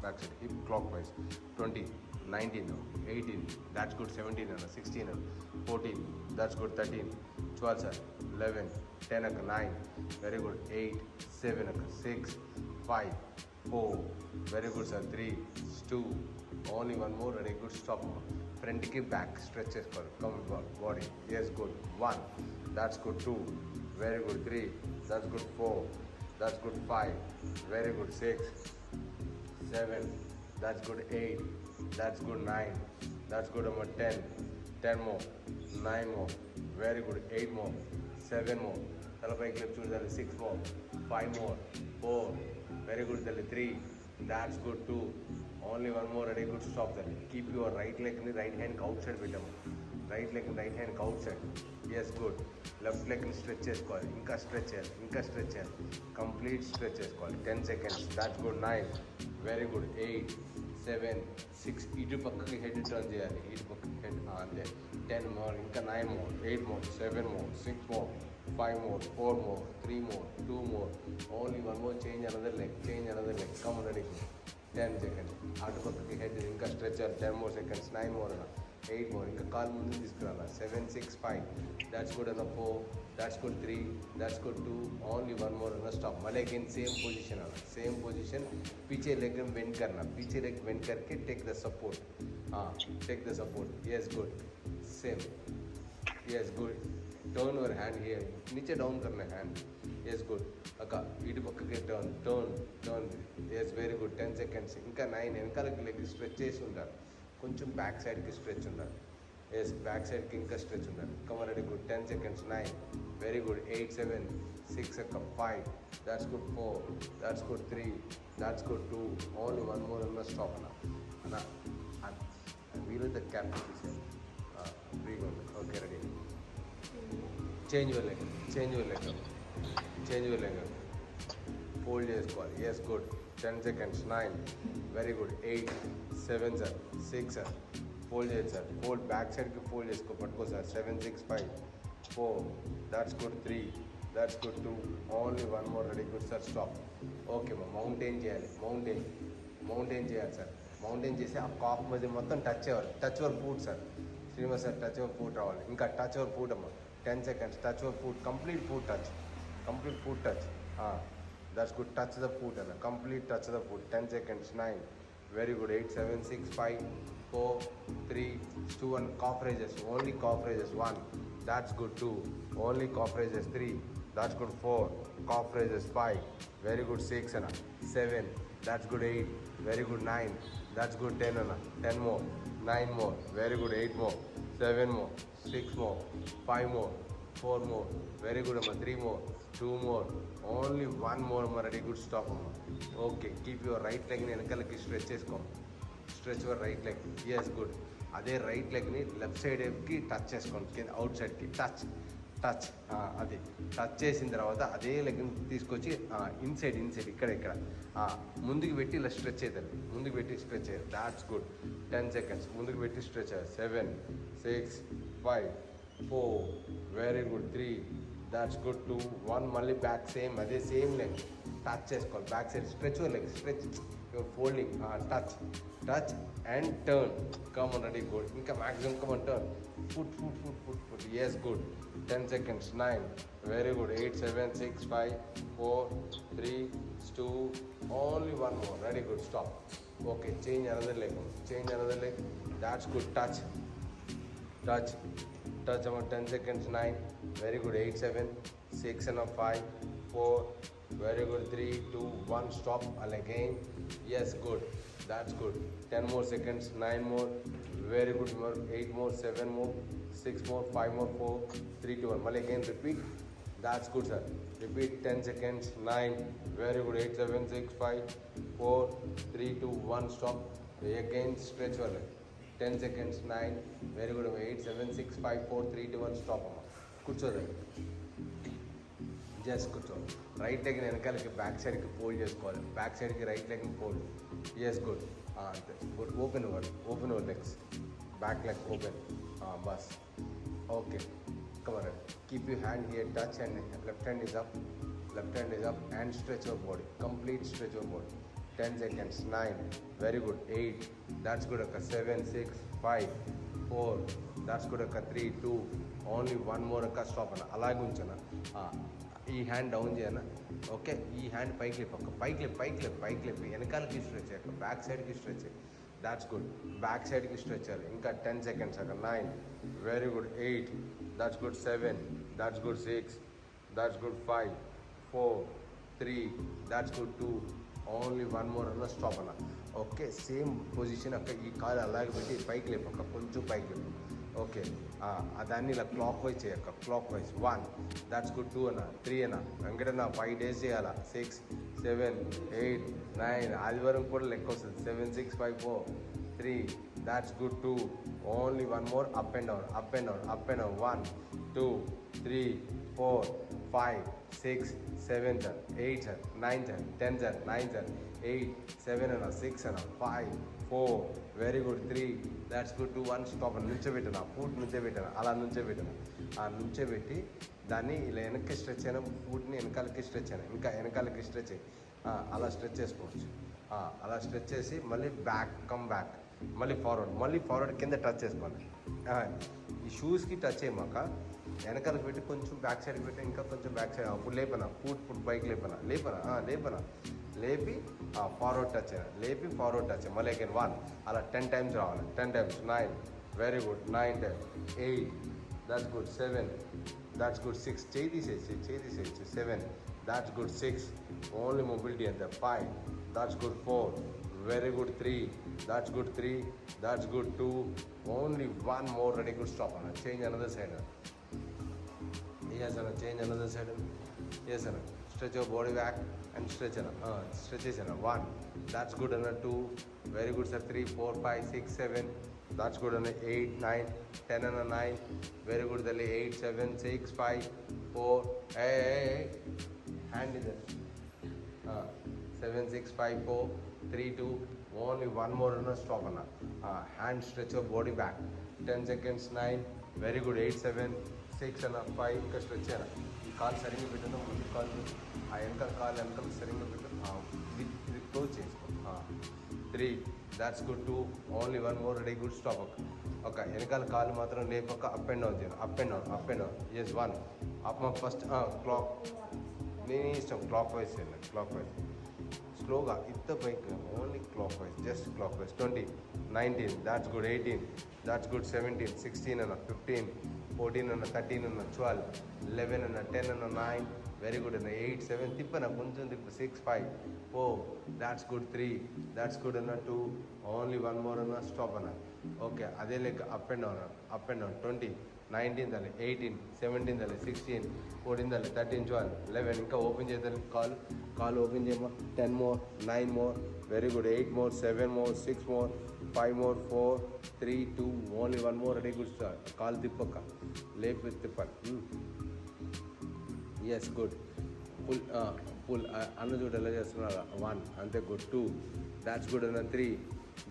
back side, hip clockwise, 20, 19, 18, that's good, 17, 16, 14, that's good, 13, 12, sir, 11, 10, 9, very good, 8, 7, 6, 5, 4, very good, sir, 3, 2, only one more, ready, good, stop, front ki back, stretches, come body, yes, good, 1, that's good, 2, very good, 3, that's good, 4, that's good, 5, very good, 6, 7, that's good, 8, that's good, 9, that's good, number 10, 10 more, 9 more, very good, 8 more, 7 more, Talapai clip choose 6 more, 5 more, 4, very good, 3, that's good, 2, only one more, ready, good, stop there. Keep your right leg in the right hand outside, right leg in right hand outside, yes, good, left leg in stretches, inka stretch, complete stretches, 10 seconds, that's good, 9, very good, 8, 7, 6, idu pakkaki head turn cheyali, idu pakkaki head ante, 10 more, inka 9 more, 8 more, 7 more, 6 more, 5 more, 4 more, 3 more, 2 more, only one more, change another leg, come on, ready, 10 seconds, అటు పక్కకి head ఇంకా stretcher 10 more seconds, 9 more, 8 more, ఇంకా కాలు ముందు తీసుకురాలా, 7, 6, 5, that's good, 4, that's good, 3, that's good, 2, only one more, stop, మళ్ళీ again same position, पीछे leg bend करना, पीछे leg bend करके take the support, yes, good, same, yes, good, turn your hand here, नीचे down करना hand, yes, good, అక్క ఇటు పక్కకి turn, yes, very good, 10 seconds, ఇంకా 9, వెనకాలకి లెగ్ స్ట్రెచ్ చేసి ఉండాలి, కొంచెం బ్యాక్ సైడ్కి స్ట్రెచ్ ఉండాలి, ఎస్ బ్యాక్ సైడ్కి ఇంకా స్ట్రెచ్ ఉండాలి, కమర్ ready, good, 10 seconds, 9, very good, 8, 7, 6, అక్క 5, that's good, 4, that's good, 3, that's good, 2, only one more, stop అన్న వీలు ద క్యాప్ తీసేది ఫ్రీగా ఉంది, okay, ready, change your leg, fold చేసుకోవాలి, yes, good, 10 seconds, 9, very good, 8, 7, sir, 6, sir, fold చేయండి sir, fold back సైడ్కి fold చేసుకో, పట్టుకో sir, 7, 6, 5, 4, that's good, 3, that's good, 2, only one more, ready, good sir, stop, okay మా mountain చేయాలి, mountain చేయాలి sir, mountain చేసి ఆ కాఫ్ మధ్య మొత్తం touch your foot sir, Srinivas sir, touch your foot రావాలి, ఇంకా టచ్ యువర్ ఫుట్ అమ్మ, 10 seconds, touch your foot, complete foot touch, that's good, touch the foot and complete touch the foot, 10 seconds, 9, very good, 8, 7, 6, 5, 4, 3, 2, 1, calf raises, only calf raises, 1, that's good, 2, only calf raises, 3, that's good, 4, calf raises, 5, very good, 6 and 7, that's good, 8, very good, 9, that's good, 10 and 10 more, 9 more, very good, 8 more, 7 more, 6 more, 5 more, 4 more, very good, 3 more, 2 more, only one more, ready, good, stop, okay, keep your right leg ni వెనకాలకి stretch చేసుకో, stretch your right leg, yes, good, అదే right లెగ్ని left సైడ్కి touch చేసుకోండి, కింద out సైడ్కి touch అది touch చేసిన తర్వాత అదే లెగ్ని తీసుకొచ్చి ఇన్సైడ్ ఇక్కడ ముందుకు పెట్టి ఇలా స్ట్రెచ్ అవుతుంది, దాట్స్ గుడ్, 10 seconds, ముందుకు పెట్టి స్ట్రెచ్ అయ్యారు, 7, 6, 5, 4, వెరీ గుడ్, 3, that's good, 2, 1, మళ్ళీ బ్యాక్ అదే సేమ్ లెగ్ టచ్ చేసుకోవాలి, back side stretch your leg, stretch your folding, touch and turn, come on, ready, good, ఇంకా maximum come on, turn, foot, yes, good, 10 seconds, 9, very good, 8, 7, 6, 5, 4, 3, 2, only one more, ready, good, stop, okay, change another leg, that's good, touch about 10 seconds, 9, very good, 8, 7, 6 and 5, 4, very good, 3, 2, 1, stop, and again, yes, good, that's good, 10 more seconds, 9 more, very good, 8 more, 7 more, 6 more, 5 more, 4, 3, 2, 1, and again repeat, that's good, sir, repeat, 10 seconds, 9, very good, 8, 7, 6, 5, 4, 3, 2, 1, stop, again stretch your leg, 10 seconds, 9, very good, 8, 7, 6, 5, 4, 3, 2, 1, stop, కూర్చోదండి, just కూర్చో, right లెగ్ని వెనకాలకి back సైడ్కి fold చేసుకోవాలి, back సైడ్కి right లెగ్ని fold, yes, good, అంతే, good, open your legs, back leg open, బస్, ఓకే, కమర్, keep you hand here, touch and left hand is up and stretch your body, complete stretch your body, 10 seconds, 9, very good, 8, that's good, akka 7, 6, 5, 4, that's good, akka 3, 2, only one more akka, stop ana, అలాగే ఉంచనా, ఈ hand down చేయనా, okay, ఈ hand పైకి లేపు అక్క, పైకి లేపు, వెనకాలకి stretch అక్క, బ్యాక్ సైడ్కి స్ట్రెచ్, దాట్స్ గుడ్, బ్యాక్ సైడ్కి స్ట్రెచ్ చేయాలి, ఇంకా 10 seconds అక్క, 9, very good, 8, that's good, 7, that's good, 6, that's good, 5, 4, 3, that's good, 2, only one more అన్న, స్టాప్ అన్న, ఓకే, సేమ్ పొజిషన్ అక్క, ఈ కాలు అలాగే పెట్టి పైకి లేపు అక్క, కొంచెం పైకి లేపు, ఓకే, దాన్ని ఇలా క్లాక్ వైజ్ చేయక్క, క్లాక్ వైజ్, 1, దాట్స్ గుడ్, 2 అన్న, 3 అన్న, వెంకటన్న 5 days చేయాలా, 6, 7, 8, 9, ఆదివారం కూడా లెక్క వస్తుంది, 7, 6, 5, 4, 3, that's good, 2, only one more, up and down, 1, 2, 3, 4, 5, 6, 7, 8, 9, 10, 9, 8, 7 అన్న, 6 అన్న, 5, 4, very good, 3, that's good, 2, 1, stop అని నుంచోబెట్టాను, ఫుట్ నుంచోబెట్టాను, అలా నుంచోబెట్టాను, నుంచోబెట్టి దాన్ని ఇలా వెనక్కి స్ట్రెచ్ అయినా, ఫుట్ని వెనకాలకి స్ట్రెచ్ అయినా, ఇంకా వెనకాలకి స్ట్రెచ్ అయ్యి అలా స్ట్రెచ్ చేసుకోవచ్చు, అలా స్ట్రెచ్ చేసి మళ్ళీ కమ్ బ్యాక్, మళ్ళీ ఫార్వర్డ్ కింద టచ్ చేసుకోవాలి, ఈ షూస్కి టచ్ అయ్యాక వెనకాలకి పెట్టి కొంచెం బ్యాక్ సైడ్కి పెట్టి, ఇంకా కొంచెం బ్యాక్ సైడ్, అప్పుడు లేపనా, ఫుట్ పైకి లేపనా, లేపి ఫార్వర్డ్ టచ్ అయినా, లేపి ఫార్వర్డ్ టచ్, మళ్ళీ అగైన్ 1, అలా 10 times రావాలి, 10 times, 9, very good, 9 times, 8, that's good, 7, that's good, 6, చేయి తీసేయచ్చు, 7, దాట్స్ గుడ్, 6, ఓన్లీ మొబిలిటీ అంతే, 5, that's good, 4, very good, 3, that's good, 3, that's good, 2, only one more, ready, good, stop అన్న, change another side, yes అన్న, change another side, yes అన్న, stretch your body back and stretch అన్న, stretch చేసాను, 1, that's good అన్న, 2, very good sir, 3, 4, 5, 6, 7, that's good అన్న, 8, 9, 10 అన్న, 9, very good తల్లి, 8, 7, 6, 5, 4, hand ఇది, 7, 6, 5, 4, 3, 2, ఓన్లీ వన్ మోర్ అన్న, స్టాప్ అన్న, hand stretch your body back, 10 seconds, 9, very good, 8, 7, 6 అన్న, 5, ఇంకా స్ట్రెచ్ అన్న, ఈ కాలు సరిగ్గా పెట్టడం, ముందు కాలు ఆ వెనకాల సరిగ్గా పెట్టడం, ఇది క్లోజ్ చేసుకో, 3, that's good, 2, only one more, ready, good, stop అక్క, ఒక వెనకాల కాలు మాత్రం లేపక్క, అప్ అండ్ డౌన్ చేయాలి, up and down, yes 1, up first clock, నేను ఇష్టం క్లాక్ వైజ్ చేయాలి, క్లాక్ వైజ్, స్లోగా ఇత్త పైకి, only clockwise, just clockwise, 20, 19, that's good, 18, that's good, 17, 16 అన్న, 15, 14 అన్న, 13 అన్న, 12, 11 అన్న, 10 అన్న, 9, వెరీ గుడ్ అన్న, 8, 7, తిప్పన కొంచెం తిప్పు, 6, 5, 4, దాట్స్ గుడ్, 3, దాట్స్ గుడ్ అన్న, 2, ఓన్లీ వన్ మోర్ అన్న, స్టాప్ అన్న, ఓకే, అదే లెక్క అప్ అండ్ డౌన్, 20, 19 తల్లి, 18, 17 తల్లి, 16, 14 తల్లి, 13, 12, 11, ఇంకా ఓపెన్ చేద్దాం, కాల్ ఓపెన్ చేయమా, 10 more, 9 more, very good, 8 more, 7 more, 6 more, 5 more, 4, 3, 2, only one more, ready, good, start, కాలు తిప్పక్క, లేపి తిప్పాలి, ఎస్ గుడ్, పుల్ అన్న చూడు ఎలా చేస్తున్నారా, 1, అంతే, గుడ్, 2, దాట్స్ గుడ్ అన్న, 3,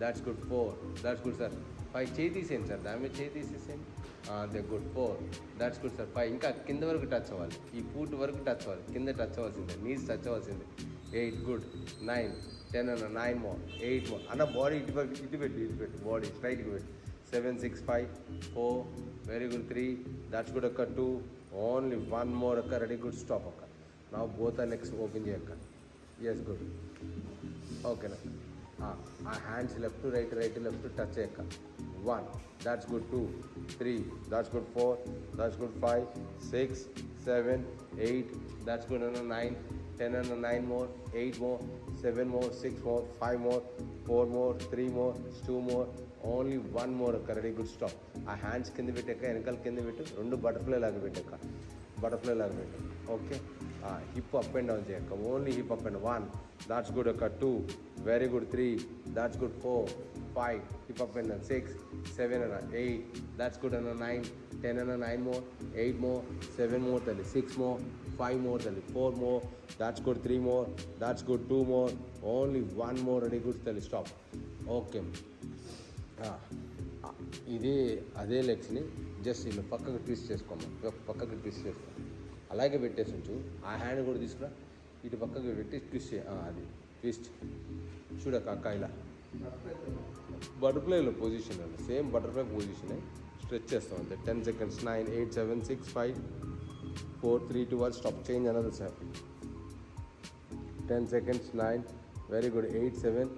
that's good, 4, that's good sir, 5, చేయి తీసేయండి సార్, దాని మీద చేయి తీసేసేయండి, అంతే, గుడ్, 4, దాట్స్ గుడ్ సార్, 5, ఇంకా కింద వరకు టచ్ అవ్వాలి, ఈ ఫూట్ వరకు టచ్ అవ్వాలి, కింద టచ్ అవ్వాల్సిందే, నీస్ టచ్ అవ్వాల్సిందే, 8, గుడ్, 9, 10 అన్న, 9 more, 8 more అన్న, బాడీ ఇటు పెట్టు, బాడీ స్ట్రైట్గా పెట్టు, 7, 6, 5, 4, వెరీ గుడ్, 3, దాట్స్ గుడ్ అక్క, 2, ఓన్లీ వన్ మోర్ అక్క, రెడీ, గుడ్, స్టాప్ అక్క, నా బోత్ నెక్స్ట్ ఓపెన్ చేయక్క, ఎస్ గుడ్, ఓకేనా, ఆ hands left right left touch చేయక్క, 1, that's good, 2, 3, that's good, 4, that's good, 5, 6, 7, 8, that's good, 9, 10 and 9 more, 8 more, 7 more, 6 more, 5 more, 4 more, 3 more, 2 more, only one more అక్క, ready, good, stop, ఆ hands కింద పెట్టాక వెనకాల కింద పెట్టు, 2 బటర్ఫ్లై లాగా పెట్టాక, okay, hip up and down చేయక్క, only hip up and, 1, that's good అక్క, 2, very good, 3, that's good, 4, 5, hip up and 6, 7 అన్న, 8, దాట్స్ గుడ్ అన్న, 9, 10 అన్న, 9 more, 8 more, 7 more తల్లి, 6 more, 5 more తల్లి, 4 more, that's good, 3 more, that's good, 2 more, only one more, ready, good తల్లి, stop, okay, ఇది అదే లెగ్స్ని just ఇలా పక్కకు ట్విస్ట్ చేసుకోమా, పక్కకు ట్విస్ట్ చేసుకో, అలాగే పెట్టేసి ఉంచు, ఆ హ్యాండ్ కూడా తీసుకురా, ఇటు పక్కకు పెట్టి ట్విస్ట్ అది ట్విస్ట్ చూడక అక్క ఇలా బటర్ఫ్లైలో పొజిషన్ అండి, సేమ్ బటర్ఫ్లై పొజిషనే స్ట్రెచ్ చేస్తాం అంతే. 10 seconds. 9, 8, 7, 6, 5, 4, 3, 2, 1. Stop. Change another side. 10 seconds. 9. Very good. 8, 7,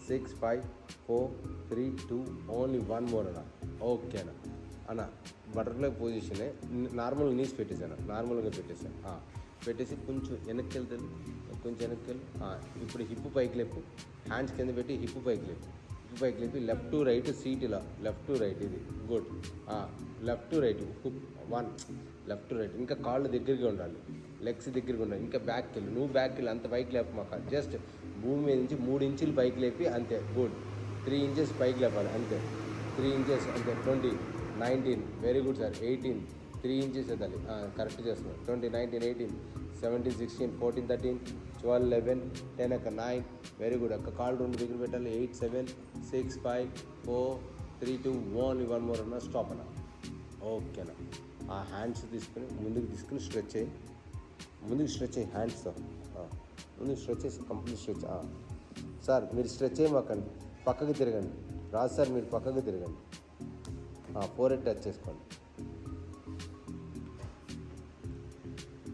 6, 5, 4, 3, 2. Only one more అన్న. ఓకే అన్న బటర్ఫ్లై పొజిషనే నార్మల్ నీస్ పెట్టేసాను, నార్మల్గా పెట్టేసాను. పెట్టేసి కొంచెం వెనక్కి వెళ్తుంది, కొంచెం వెనక్కి వెళ్ళి ఇప్పుడు హిప్ పైకి లేపు, హ్యాండ్స్ కింద పెట్టి హిప్ పైకి లేపు, హిప్ పైకి లేపి లెఫ్ట్ టు రైట్ సీట్ ఇలా లెఫ్ట్ టు రైట్. ఇది good. Left to right hook 1, left to right. ఇంకా కాళ్ళు దగ్గరగా ఉండాలి, లెగ్స్ దగ్గరగా ఉండాలి. ఇంకా బ్యాక్కి వెళ్ళి, నువ్వు బ్యాక్కి వెళ్ళి, అంత పైకి లేపు మాకు. జస్ట్ భూమి మీద నుంచి 3 ఇంచులు పైకి లేపి అంతే. గుడ్. 3 inches పైకి లేపాలి అంతే. 3 inches అంతే. 20, 19. Very good sir. 18, 3 inches ఎదాలి. కరెక్ట్ చేస్తున్నాను. 20, 19, 18, 17, 16, 14, 13, 12, 11, 10 అక్క 9. వెరీ గుడ్ అక్క. కాళ్ళు 2 దగ్గర పెట్టాలి. 8, 7, 6, 5, 4, 3, 2, 1. 1 more అన్న. స్టాప్ అన్న. ఓకేనా. ఆ హ్యాండ్స్ తీసుకుని ముందుకు తీసుకుని స్ట్రెచ్ అయ్యి, ముందుకు స్ట్రెచ్ అయ్యి హ్యాండ్స్తో ముందుకు స్ట్రెచ్ చేసి కంప్లీట్ స్ట్రెచ్. సార్ మీరు స్ట్రెచ్ చేయమాకండి, పక్కకి తిరగండి. రాదు సార్ మీరు పక్కకి తిరగండి. ఫోర్ టచ్ చేసుకోండి.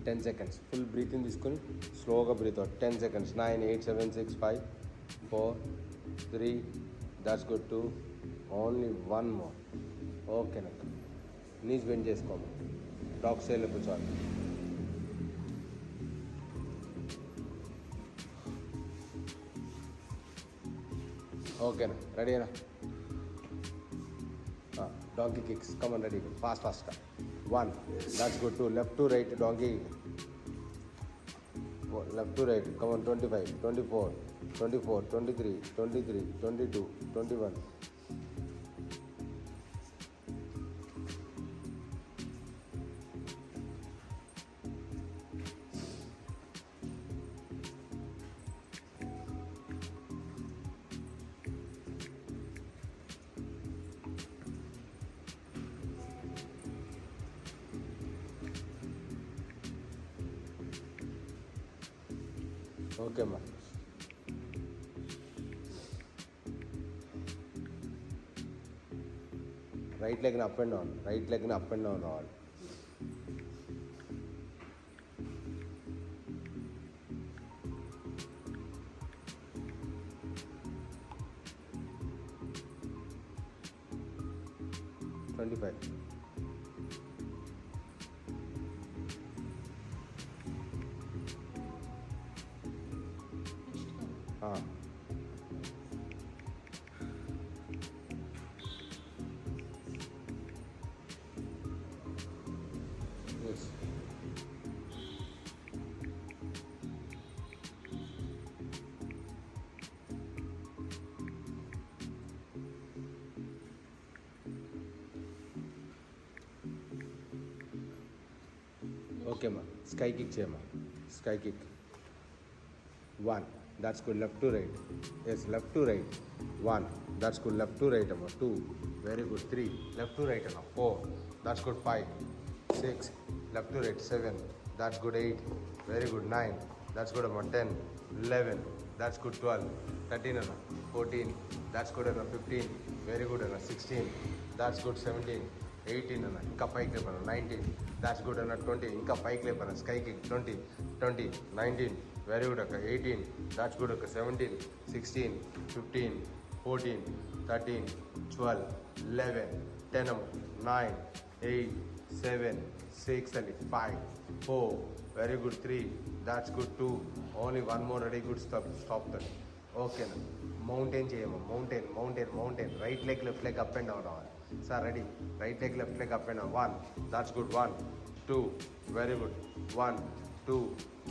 10 seconds. ఫుల్ బ్రీతింగ్ తీసుకొని స్లోగా breathe out. 10 seconds. 9, 8, 7, 6, 5, 4, 3. That's good. 2. Only 1 more. ఓకేనా. నీస్ బెండ్ చేసుకోండి. డాగ్ స్టైల్లో కూర్చోవాలి. ఓకేనా. రెడీనా. donkey kicks. Come on, ready. Fast. 1. That's good. 2. Left to right. Donkey. Left to right. Come on. 25, 24, 24, 23, 23, 22, 21. Okay అమ్మా. Right లెగ్ని అప్ అండ్ డౌన్, రైట్ లెగ్ని up and down రావాలి. ట్వంటీ 5. Yes. ఓకే అమ్మా. స్కై కిక్ చేయమ్మా. Sky kick. 1. That's good. Left to right. Yes, left to right. 1. That's good. Left to right. 2. Very good. 3. Left to right. 4. That's good. 5. 6. Left to right. 7. That's good. 8. Very good. 9. That's good. 10. 11. That's good. 12. 13. 14. That's good. 15. Very good. 16. That's good. 17. 18. ఇంకా పైకి లేపన. 19. That's good. 20. ఇంకా పైకి లేపన. Sky kick. 20. 20. 19. Very good అక్క. 18. That's good అక్క. 17, 16, 15, 14, 13, 12, 11, 10, 9, 8, 7, 6 అండి. 5, 4. Very good. 3. That's good. 2. Only 1 more. Ready. Good. Stop that. ఓకేనా. Mountain చేయమ్మా. Mountain. Right leg left leg up and down రావాలి. Sir ready. Right leg left leg up and down. 1. That's good. 1, 2. Very good. 1, 2,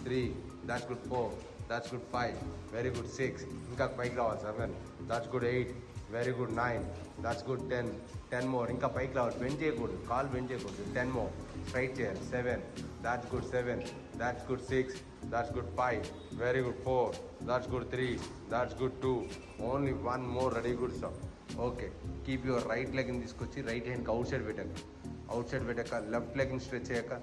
3. That's good. 4. That's good. 5. Very good. 6. ఇంకా పైకి రావాలి. 7. That's good. 8. Very good. 9. That's good. 10. 10 more. ఇంకా పైకి రావాలి. Bend చేయకూడదు, call bend చేయకూడదు. 10 more. Straight చేయాలి. 7. That's good. 7. That's good. 6. That's good. 5. Very good. 4. That's good. 3. That's good. 2. Only 1 more. Ready. Good. Stop. Okay. Keep your right లెగ్ని తీసుకొచ్చి right హ్యాండ్కి outside పెట్టండి. అవుట్ సైడ్ పెట్టాక left లెగ్ని stretch అయ్యాక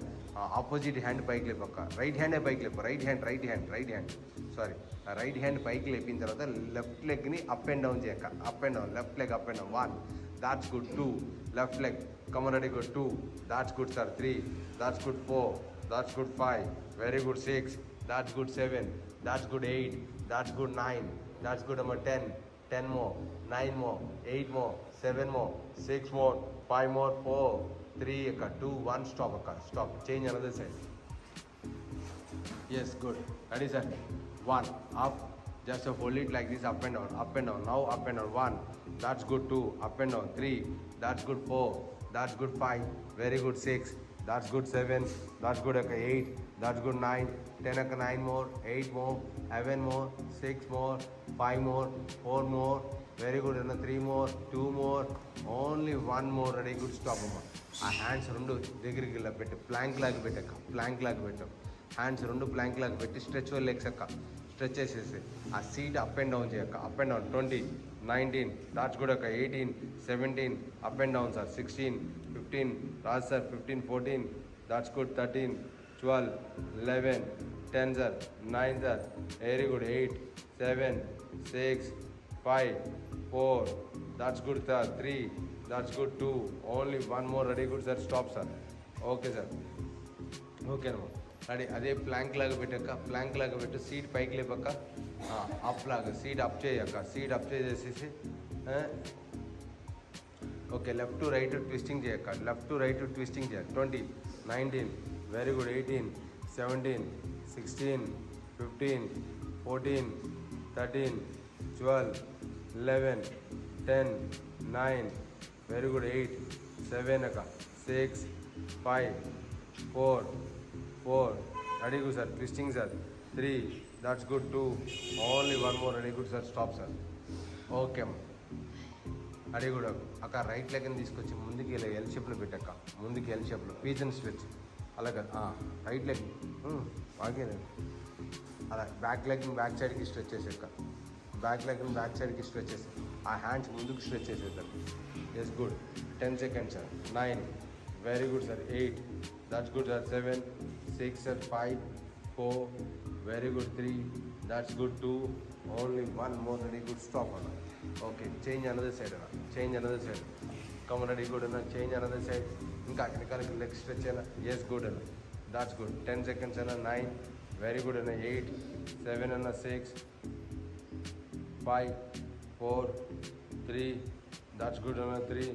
opposite hand పైకి లేపక్క రైట్ హ్యాండే పైకి లేపు right hand sorry right hand పైకి లేపిన తర్వాత లెఫ్ట్ లెగ్ని అప్ అండ్ డౌన్ చేయక up and down left leg up and down 1 that's good 2 left leg come on ready good 2 that's good sir 3 that's good 4 that's good 5 very good 6 that's good 7 that's good 8 that's good 9 that's good number 10 10 more 9 more 8 more 7 more 6 more 5 more 4 3 akka 2 1 stop akka stop change another side yes good ready sir 1 up just hold it like this up and down now up and down 1 that's good 2 up and down 3 that's good 4 that's good 5 very good 6 that's good 7 that's good 8 that's good 9 10 9 more 8 more 11 more 6 more 5 more 4 more very good and 3 more 2 more only 1 more ready good stop amma ఆ hands రెండు దగ్గరికి ఇలా పెట్టి Planck లాగా పెట్టాక Planck లాగా పెట్టాం hands రెండు ప్లాంక్ లాగా పెట్టి స్ట్రెచ్ వల్ల లెగ్స్ అక్క స్ట్రెచ్ చేసేసి ఆ సీట్ అప్ అండ్ డౌన్ చేయక up and down 20 19 that's good అక్క 18 17 up and down sir 16 15 Raj sir 15 14 that's good 13 12 11 10 sir 9 sir very good 8 7 6 5 4 that's good sir 3 that's good 2 only 1 more ready good sir stop sir okay sir ఓకేనమ్మా ready అదే Planck లాగా పెట్టాక Planck లాగా పెట్టి seat పైకి లేపాక up లాగా seat up చేయక seat up చేసేసి okay left to right twisting చేయక లెఫ్ట్ టు రైట్ ట్విస్టింగ్ చేయాలి 20 19 వెరీ గుడ్ 18 17 16 15 14 13 12 11 10 9 వెరీ గుడ్ 8 7 అక్క 6 5 4 ready good sir twisting sir 3 that's good 2 only 1 more ready good sir stop sir okay ready good అక్క right leg ని తీసుకొచ్చి ముందుకి L shape లో పెట్టక్క ముందుకి L shape లో pigeon stretch అలాగే రైట్ లెగ్ ఆగే అలా బ్యాక్ లెగ్ ని బ్యాక్ సైడ్ కి స్ట్రెచ్ చేసేక్క బ్యాక్ లెగ్ ని బ్యాక్ సైడ్ కి స్ట్రెచ్ చేసి ఆ హ్యాండ్స్ ముందుకు స్ట్రెచ్ చేసేద్దాం yes good 10 seconds sir 9 very good sir 8 that's good sir 7 6 sir 5 4 very good 3 that's good 2 only 1 more very good stop anna okay change another side come on ready good anna change another side inka venakaliki leg stretch anna yes good anna that's good 10 seconds anna 9 very good anna 8 7 anna 6 5 4 3 that's good anna 3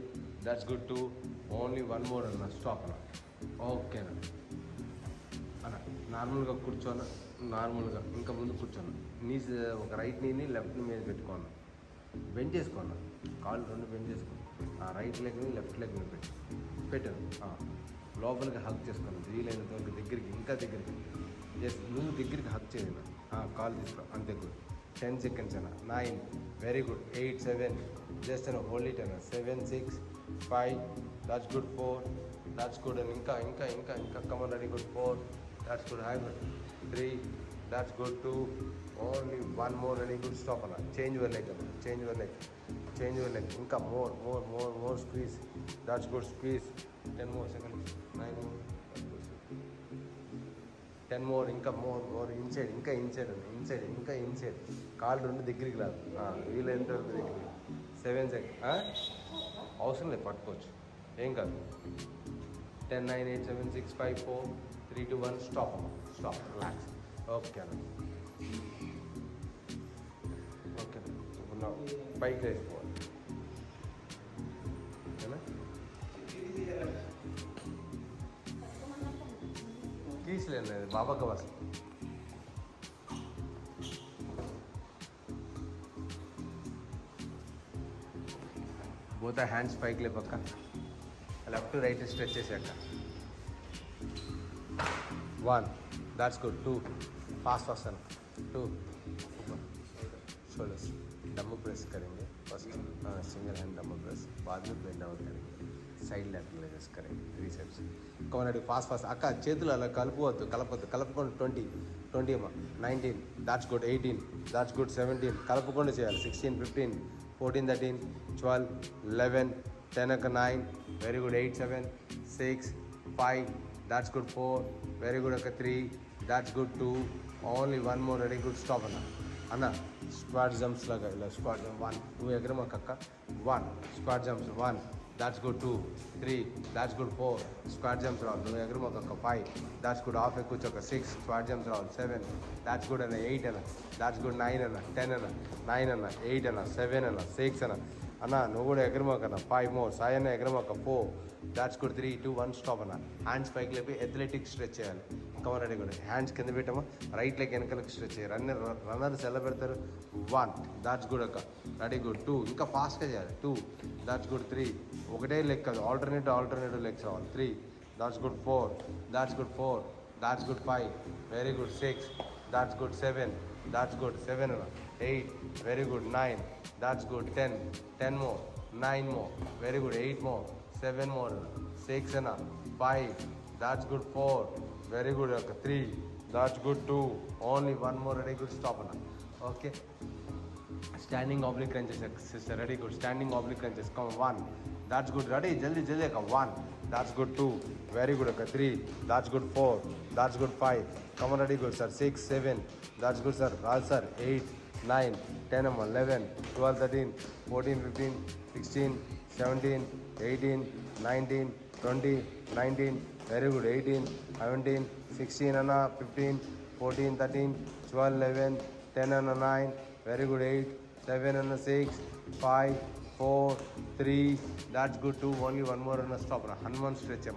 that's good 2 only 1 more anna stop anna okay anna అలా నార్మల్గా కూర్చోను నార్మల్గా ఇంకా ముందు కూర్చోను knees ఒక right నీని left మీద పెట్టుకోను bend చేసుకోను కాళ్ళు రెండు బెండ్ చేసుకోను ఆ రైట్ లెగ్ని లెఫ్ట్ లెగ్ని పెట్టాను లోపలికి హక్ చేసుకోను వీలైనంత వరకు దగ్గరికి ఇంకా దగ్గరికి జస్ట్ నువ్వు దగ్గరికి హక్ చేయను కాళ్ళు తీసుకో అంతే గుడ్ 10 seconds అన్న 9 వెరీ గుడ్ 8 7 జస్ట్ అన్న హోల్డ్ ఇట్ అన్న 7 6 5 దాట్స్ గుడ్ 4 దాట్స్ గుడ్ అని ఇంకా ఇంకా ఇంకా ఇంకా come on ready good 4 that's good high 3 that's good 2 only 1 more ready good stop ana change your leg inka more squeeze that's good squeeze 10 more seconds 9 more 10 more inka more inside call రెండు దగ్గరికి రాదు వీలు ఎంత వరకు దగ్గరికి 7 seconds అవసరం లేదు పట్టుకోవచ్చు ఏం కాదు 10 9 8 7 6 5 4 3 2 1 stop relax okay ఇప్పుడు నా పైకి వేసుకోవాలి ఓకేనా తీసలేదు బాబాక వస్తుంది both the hands పైకి లేపక్క లెఫ్ట్ టు రైట్ స్ట్రెచ్ చేసాక 1 that's good 2 fast and 2 shoulders dumbbell press करेंगे first single hand dumbbell press बाद में बेंड डाउन करेंगे సైడ్ లాటరల్ లెగెస్ కరెంట్ రీసెప్స్ కమన్ ఫాస్ట్ అక్క చేతులు అలా కలుపుకొని 20 అమ్మా 19 దాట్స్ గుడ్ 18 దాట్స్ గుడ్ 17 కలుపుకొని చేయాలి 16 15 14 13 12 11 10 అక్క 9, very good 8 7 6 5, that's good 4, very good అక్క 3, that's good 2, only one more, very good stop అన్న స్క్వాట్ జంప్స్ లాగా ఇలా స్క్వాట్ జంప్ 1 2 ఎగరమాక అక్క 1 squat jumps 1, that's good 2 3, that's good 4 squat jumps రావాలి నువ్వు ఎగరమాక అక్క 5, that's good హాఫ్ ఎక్కువ ఒక 6 స్క్వాట్ జంప్స్ రావాలి 7, that's good అన్న 8 అన్న, that's good 9 అన్న 10 అన్న 9 అన్న 8 అన్న 7 అన్న 6 అన్న నువ్వు కూడా ఎగరమాకన్న 5 మోర్ సాయి అన్న ఎగరమాక 4, దాట్స్ గుడ్ 3 2 1 స్టాప్ అన్న. హ్యాండ్స్ పైకి లేపి అథ్లెటిక్ స్ట్రెచ్ చేయాలి. కమర్ రెడీ కూడా హ్యాండ్స్ కింద పెట్టామా రైట్ లెగ్ వెనకలకి స్ట్రెచ్ చేయాలి. రన్నర్స్ ఎలా పెడతారు 1, దాట్స్ గుడ్ అక్క రెడీ గుడ్ 2, ఇంకా ఫాస్ట్గా చేయాలి 2, దాట్స్ గుడ్ 3, ఒకటే లెగ్ కాదు ఆల్టర్నేటివ్ లెగ్స్ రావాలి 3, that's good 4, that's good 4, that's good 5, very good 6, that's good 7, that's good 7 అన్న 8, very good 9, that's good 10 more 9 more, very good 8 more 7 more 6 and 5, that's good 4, very good 3, that's good 2, only one more, very good stop okay. Standing oblique crunches sister, ready good standing oblique crunches come 1, that's good ready jaldi 1, that's good 2, very good 3, that's good 4, that's good 5, come on ready good sir 6 7, that's good sir Raj sir 8 9 10 11 12 13 14 15 16 17 18 19 20 19, very good 18 17 16 and 15 14 13 12 11 10 and 9, very good 8 7 and 6 5 4 3, that's good 2, only one more and stop Hanuman stretch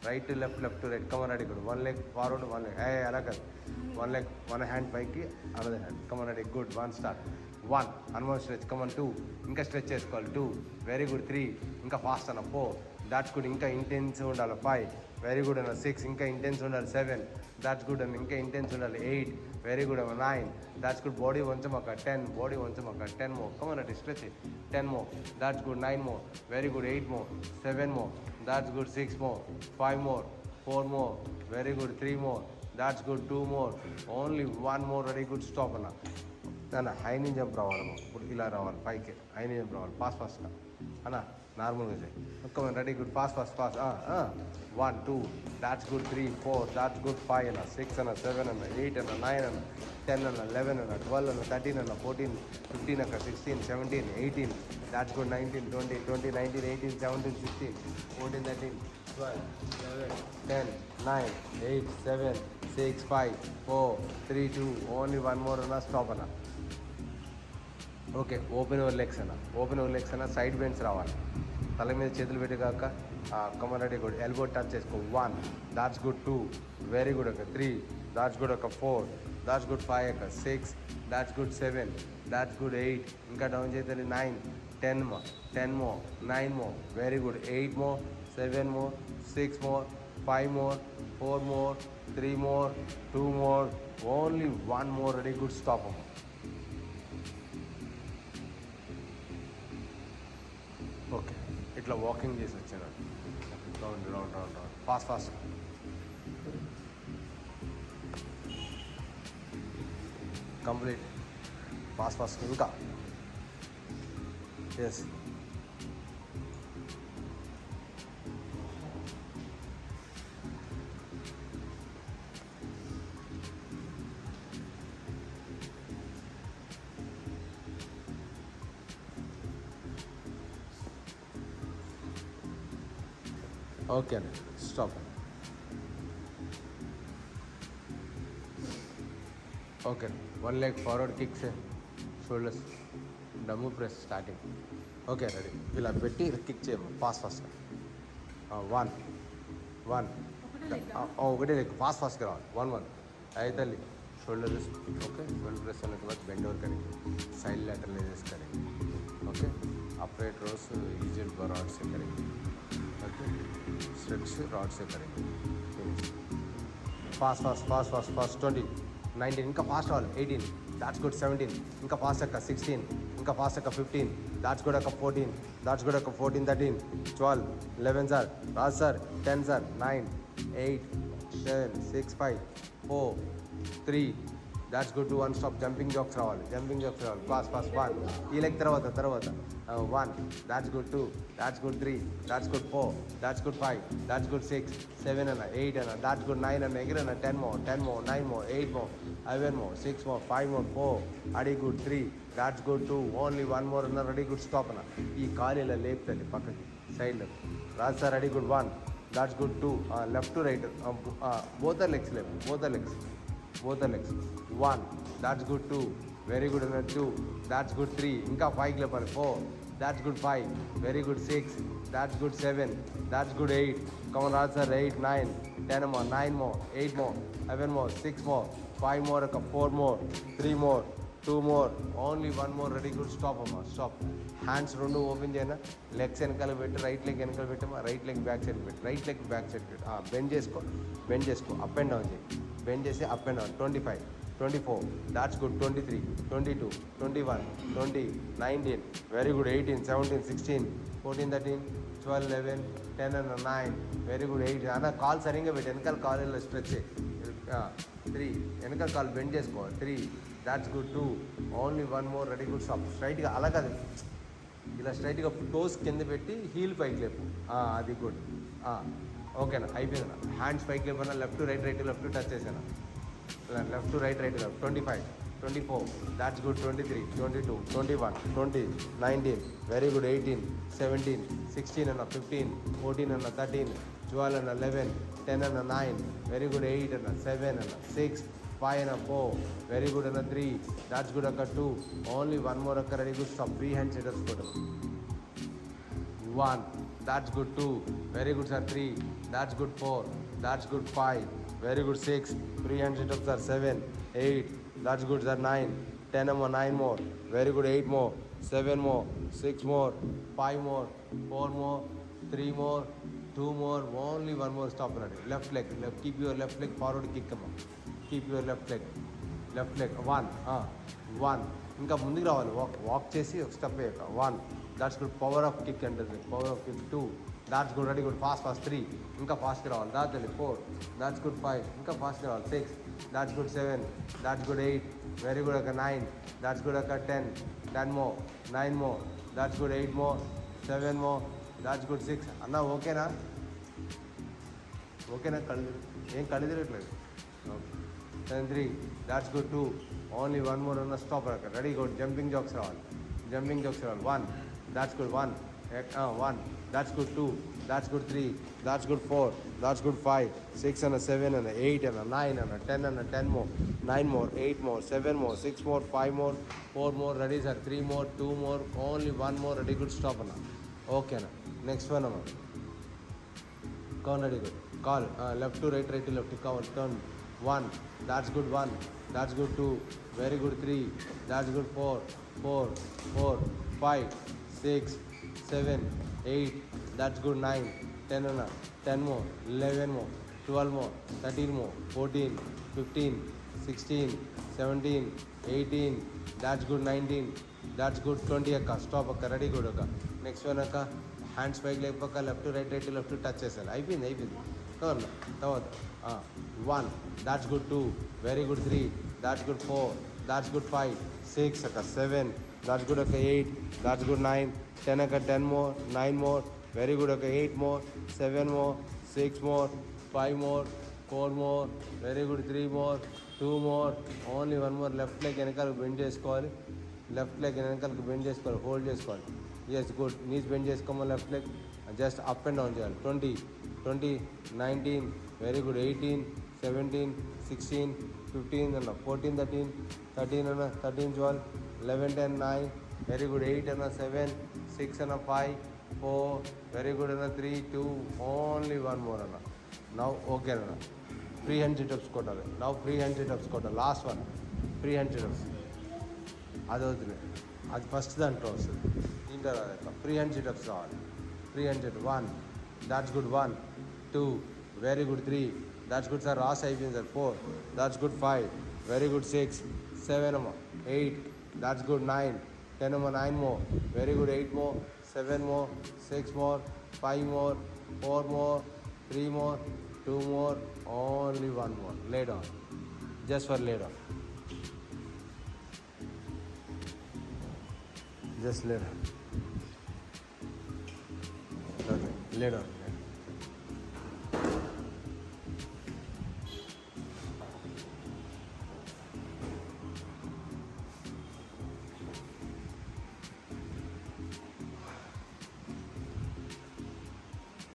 right to left to right, come on ready good, one leg forward one leg, hey alaka one leg one hand pike another hand, come on ready good, one start 1 Hanuman stretch, come on 2 ఇంకా stretch చేసుకోవాలి 2, very good 3, ఇంకా fast అన్న 4, that's good ఇంకా intense ఉండాలి 5, very good అన్న 6, ఇంకా intense ఉండాలి 7, that's good అన్న ఇంకా ఇంటెన్స్ ఉండాలి 8, వెరీ గుడ్ అన్న 9, దాట్స్ గుడ్ బాడీ వంచమాక 10, బాడీ వంచమాక 10 మో, కమ్ ఆన్ రెడీ స్ట్రెచ్ 10 మో, దాట్స్ గుడ్ 9 మో, వెరీ గుడ్ 8 మో 7 మో, that's good 6 more 5 more 4 more, very good 3 more, that's good 2 more, only one more, very good stop అన్న high నీ jump రావాలి ఇప్పుడు ఇలా రావాలి పైకి హై నీ జంప్ రావాలి ఫాస్ట్గా అన్న నార్మల్గా చేయి ఒక్క ready good fast 1 2, that's good 3 4, that's good 5 అన్న 6 అన్న 7 అన్న 8 అన్న 9 అన్న 10 అన్న 11 అన్న 12 అన్న 13 అన్న 14 15 అక్క 16 17 18, that's good 19 20 20 19 18 17 16 14 13 12 11 10 9 8 7 6 5 4 3 2, only one more అన్న స్టాప్ అన్న. ఓకే ఓపెన్ ఓవర్ లెగ్స్ అన్న సైడ్ బెండ్స్ రావాలి. తల మీద చేతులు పెట్టి కాక కమర్ రెడీ గుడ్ ఎల్బో టచ్ చేసుకో 1, దాట్స్ గుడ్ 2, వెరీ గుడ్ ఒక 3, దాట్స్ గుడ్ ఒక 4, దాట్స్ గుడ్ 5 ఒక 6, దాట్స్ గుడ్ 7, దాట్స్ గుడ్ 8, ఇంకా డౌన్ చేస్తే 9 10 మో 9 మో, వెరీ గుడ్ 8 మో 7 మో 6 మో 5 మో 4 మో 3 మో 2 మో, only one more, very good stop okay. ఇట్లా వాకింగ్ చేసి వచ్చాను రౌండ్ ఫాస్ట్ కంప్లీట్ ఫాస్ట్ ఇంకా ఎస్ ఓకే అండి stop. Okay one leg forward kicks shoulders డమ్ము ప్రెస్ స్టార్టింగ్. ఓకే రెడీ ఇలా పెట్టి కిక్ చేయము ఫాస్ట్గా 1 ఒకటే లెగ్ ఫాస్ట్గా రావాలి 1 అయితే షోల్డర్ ఓకే షోల్డర్ प्रेस करने के बाद बेंड ओवर करेंगे, साइड लैटरल रेज करेंगे, ओके अपराइट रोज यूजुअल रॉड से करेंगे, ओके स्ट्रेच रॉड से करेंगे. फास्ट 20 19 ఇంకా ఫాస్ట్ అవ్వాలి 18, దాట్స్ గుడ్ 17, ఇంకా ఫాస్ట్ అక్క 16, ఇంకా ఫాస్ట్ అక్క 15, దాట్స్ గుడ్ అక్క 14, దాట్స్ గుడ్ అక్క 14 13 12 11 sir Raj sir 10 sir 9 8 7 6 5 4 3, that's good 2 1 stop jumping jacks రావాలి ఫాస్ట్ 1 ఈ లెగ్ తర్వాత 1 that's good 2 that's good 3 that's good 4 that's good 5 that's good 6 7 అన్న 8 అన్న దాట్స్ గుడ్ 9 అన్న ఎగిరన్న 10 more 9 more 8 more 11 more 6 more 5 more 4 అడి good 3 that's good 2 only 1 more అన్న ready good stop అన్న ఈ కాలు ఇలా లేపుతుంది పక్కకి సైడ్లో రాదు sir ready good 1 that's good 2 left to right both the legs 1 that's good 2 very good another 2 that's good 3 ఇంకా 5 లేపాలి 4 that's good 5 very good 6 that's good 7 that's good 8 come on sir 8 9 10 more 9 more 8 more 11 more 6 more 5 more 4 more 3 more 2 more only 1 more ready good stop amma stop hands రెండు open చేయనా legs వెనకాల పెట్టి right leg వెనకాల పెట్టమా right leg back side పెట్టి right leg back side పెట్టి bend చేసుకో up and down చేయి bend చేసి up and down 25 24 that's good 23 22 21 20 19 very good 18 17 16 14 13 12 11 10 and 9 very good 8 అన్న కాల్ సరిగ్గా పెట్టి వెనకాల కాల్ ఇలా స్ట్రెచ్ 3 వెనకాల కాల్ బెండ్ చేసుకో 3 that's good 2 only 1 more ready good stop స్ట్రైట్గా అలా కాదు ఇలా స్ట్రైట్గా టోస్ కింద పెట్టి హీల్ పైకి లేపు అది గుడ్ ఓకేనా అయిపోయిందన్న హ్యాండ్స్ పైకి లేపన్నా left to right left to touch చేసాను left to right 25 24 that's good 23 22 21 20 19 very good 18 17 16 and 15 14 and 13 12 and 11 10 and 9 very good 8 and 7 and 6 5 and 4 very good and 3 that's good akka 2 only 1 more akka ready good stop free hand sitters kodam 1 that's good 2 very good sir 3 that's good 4 that's good 5 very good 6 free hand sit-ups are 7 8 that's good sir 9 10 more 9 more very good 8 more 7 more 6 more 5 more 4 more 3 more 2 more only 1 more stop ready left leg keep your left leg forward kick come on keep your left leg 1 ఇంకా ముందుకు రావాలి walk చేసి ఒక step వేయక 1 that's good power of kick అంటుంది power of kick 2 that's good ready good fast 3 ఇంకా ఫాస్ట్గా రావాలి దాని 4 that's good 5 ఇంకా ఫాస్ట్గా రావాలి 6 that's good 7 that's good 8 very good akka 9 that's good akka 10 more 9 more that's good 8 more 7 more that's good 6 అన్న ఓకేనా ఏం కళ్ళు తిరగట్లేదు okay 3 that's good 2 only 1 more అన్న స్టాప్ అక్క రెడీ గుడ్ జంపింగ్ జాక్స్ రావాలి 1 that's good 1 that's good 2 that's good 3 that's good 4 that's good 5 6 and 7 and 8 and 9 and 10 and 10 more 9 more 8 more 7 more 6 more 5 more 4 more ready sir 3 more 2 more only 1 more ready good stop anna okay na next one amma come ready good call left to right to left call turn 1 that's good 1 that's good 2 very good 3 that's good 4 5 6 7 8 that's good 9 10 and 10 more 11 more 12 more 13 more 14 15 16 17 18 that's good 19 that's good 20 akka stop akka ready good akka next one akka hands పైకి లేపక్క left right left touch చేసాను అయిపోయింది తర్వాత 1 that's good 2 very good 3 that's good 4 that's good 5 6 akka 7 that's good akka 8 that's good 9 10 akka 10 more 9 more very good akka 8 more 7 more 6 more 5 more 4 more very good 3 more 2 more only 1 more left leg వెనకాలకు bend చేసుకోవాలి hold చేసుకోవాలి yes good knees bend చేసుకోమా left leg just up and down చేయాలి 20 19 very good 18 17 16 15 and 14 13 and 13 12 11 10 9 very good 8 and 7 6 and 5 4 very good and 3 2 only 1 more and now okay and free hand sit-ups కొట్టాలి now free hand sit-ups కొట్టాలి last one free hand sit-ups అది వదిలే అది first దాంట్లో వస్తుంది దీంట్లో free hand situps రావాలి free hand sit 1 that's good 1 2 very good 3 that's good sir రాస్ అయిపోయింది sir 4 that's good 5 very good 6 7 8 that's good 9 10 9 more very good 8 more 7 more 6 more 5 more 4 more 3 more 2 more only 1 more lay down just for lay down Just lay down. Okay, lay down.